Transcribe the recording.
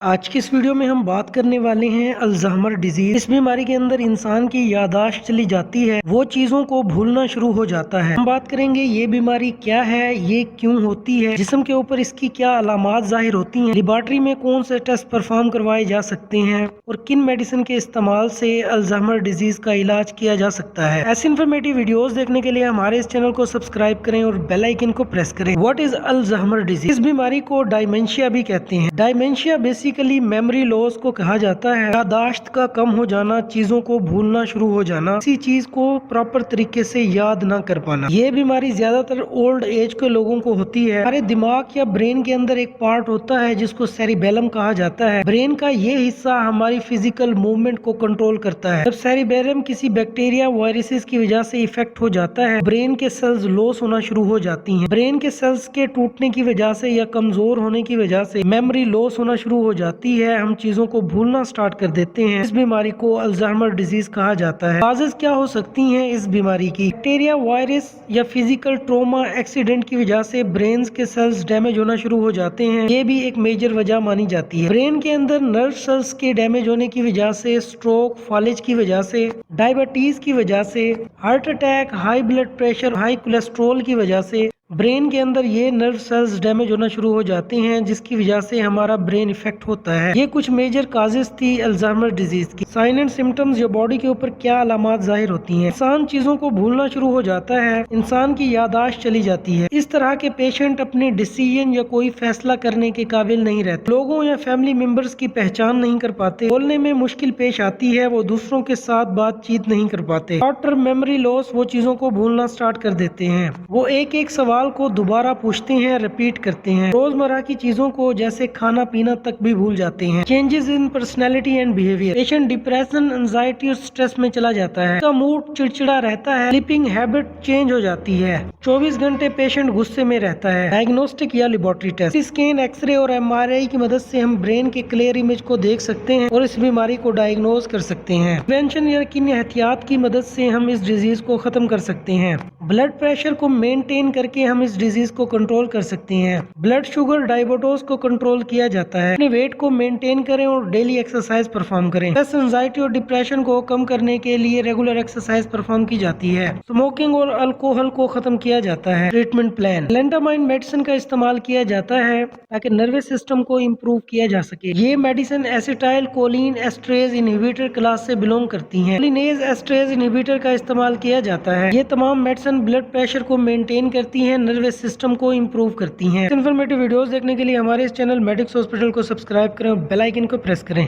आज की इस वीडियो में हम बात करने वाले हैं अल्जाइमर डिजीज। इस बीमारी के अंदर इंसान की याददाश्त चली जाती है, वो चीजों को भूलना शुरू हो जाता है। हम बात करेंगे ये बीमारी क्या है, ये क्यों होती है, जिस्म के ऊपर इसकी क्या अलामात जाहिर होती हैं, लेबॉर्ट्री में कौन से टेस्ट परफॉर्म करवाए जा सकते हैं और किन मेडिसिन के इस्तेमाल से अल्जाइमर डिजीज का इलाज किया जा सकता है। ऐसी इन्फॉर्मेटिव वीडियोस देखने के लिए हमारे इस चैनल को सब्सक्राइब करें और बेल आइकन को प्रेस करें। What is Alzheimer disease? इस बीमारी को डायमेंशिया भी कहते हैं। डायमेंशिया बेसिकली मेमोरी लॉस को कहा जाता है। याददाश्त का कम हो जाना, चीजों को भूलना शुरू हो जाना, किसी चीज को प्रॉपर तरीके से याद ना कर पाना। ये बीमारी ज्यादातर ओल्ड एज के लोगों को होती है। हमारे दिमाग या ब्रेन के अंदर एक पार्ट होता है जिसको सेरिबेलम कहा जाता है। ब्रेन का ये हिस्सा हमारी फिजिकल मूवमेंट को कंट्रोल करता है। जब सेरिबेलम किसी बैक्टीरिया वायरसेस की वजह से इफेक्ट हो जाता है, ब्रेन के सेल्स लॉस होना शुरू हो जाती हैं। ब्रेन के सेल्स के टूटने की वजह से या कमजोर होने की वजह से मेमोरी लॉस होना शुरू हो जाती है। हम चीजों को भूलना स्टार्ट कर देते हैं। इस बीमारी को अल्जाइमर डिजीज कहा जाता है। काजेस क्या हो सकती हैं इस बीमारी की? बैक्टीरिया, वायरस या फिजिकल ट्रॉमा, एक्सीडेंट की वजह से ब्रेन के सेल्स डैमेज होना शुरू हो जाते हैं। ये भी एक मेजर वजह मानी जाती है। ब्रेन के अंदर नर्व सेल्स के डैमेज होने की वजह से, स्ट्रोक, फॉलेज की वजह से, डायबिटीज की वजह से, heart attack, high blood pressure, high cholesterol की वजह से ब्रेन के अंदर ये नर्व सेल्स डैमेज होना शुरू हो जाते हैं, जिसकी वजह से हमारा ब्रेन इफेक्ट होता है। ये कुछ मेजर काजेस थी अल्जाइमर डिजीज की। साइन एंड सिम्टम्स या बॉडी के ऊपर क्या अलामात जाहिर होती हैं। इंसान चीजों को भूलना शुरू हो जाता है, इंसान की याददाश्त चली जाती है। इस तरह के पेशेंट अपने डिसीजन या कोई फैसला करने के काबिल नहीं रहते। लोगों या फैमिली मेंबर्स की पहचान नहीं कर पाते। बोलने में मुश्किल पेश आती है, वो दूसरों के साथ बातचीत नहीं कर पाते। शॉर्ट टर्म मेमोरी लॉस, वो चीजों को भूलना स्टार्ट कर देते हैं। वो एक एक सवाल को दोबारा पूछते हैं, रिपीट करते हैं। रोजमर्रा की चीजों को जैसे खाना पीना तक भी भूल जाते हैं। Changes in personality and behaviour. Patient depression, anxiety और स्ट्रेस में चला जाता है। उसका मूड चिड़चिड़ा रहता है। स्लीपिंग हैबिट चेंज हो जाती है। 24 घंटे पेशेंट गुस्से में रहता है। डायग्नोस्टिक या लेबोरेटरी टेस्ट, स्कैन, एक्सरे और MRI की मदद से हम ब्रेन के क्लियर इमेज को देख सकते हैं और इस बीमारी को डायग्नोज कर सकते हैं। प्रिवेंशन या किन एहतियात की मदद से हम इस डिजीज को खत्म कर सकते हैं। ब्लड प्रेशर को मेंटेन करके हम इस डिजीज को कंट्रोल कर सकते हैं। ब्लड शुगर, डायबिटीज को कंट्रोल किया जाता है। अपने वेट को मेंटेन करें और डेली एक्सरसाइज परफॉर्म करें। स्ट्रेस, एंजाइटी और डिप्रेशन को कम करने के लिए रेगुलर एक्सरसाइज परफॉर्म की जाती है। स्मोकिंग और अल्कोहल को खत्म किया जाता है। ट्रीटमेंट प्लान, लैंटामाइन मेडिसिन का इस्तेमाल किया जाता है ताकि नर्वस सिस्टम को इम्प्रूव किया जा सके। ये medicine acetyl choline esterase inhibitor class से बिलोंग करती हैं। कोलिनेज एस्ट्रेज इनहिबिटर का इस्तेमाल किया जाता है। ये तमाम मेडिसिन ब्लड प्रेशर को मेंटेन करती हैं, नर्वस सिस्टम को इम्प्रूव करती हैं। इन्फॉर्मेटिव वीडियोस देखने के लिए हमारे इस चैनल मेडिक्स हॉस्पिटल को सब्सक्राइब करें और बेल आइकन को प्रेस करें।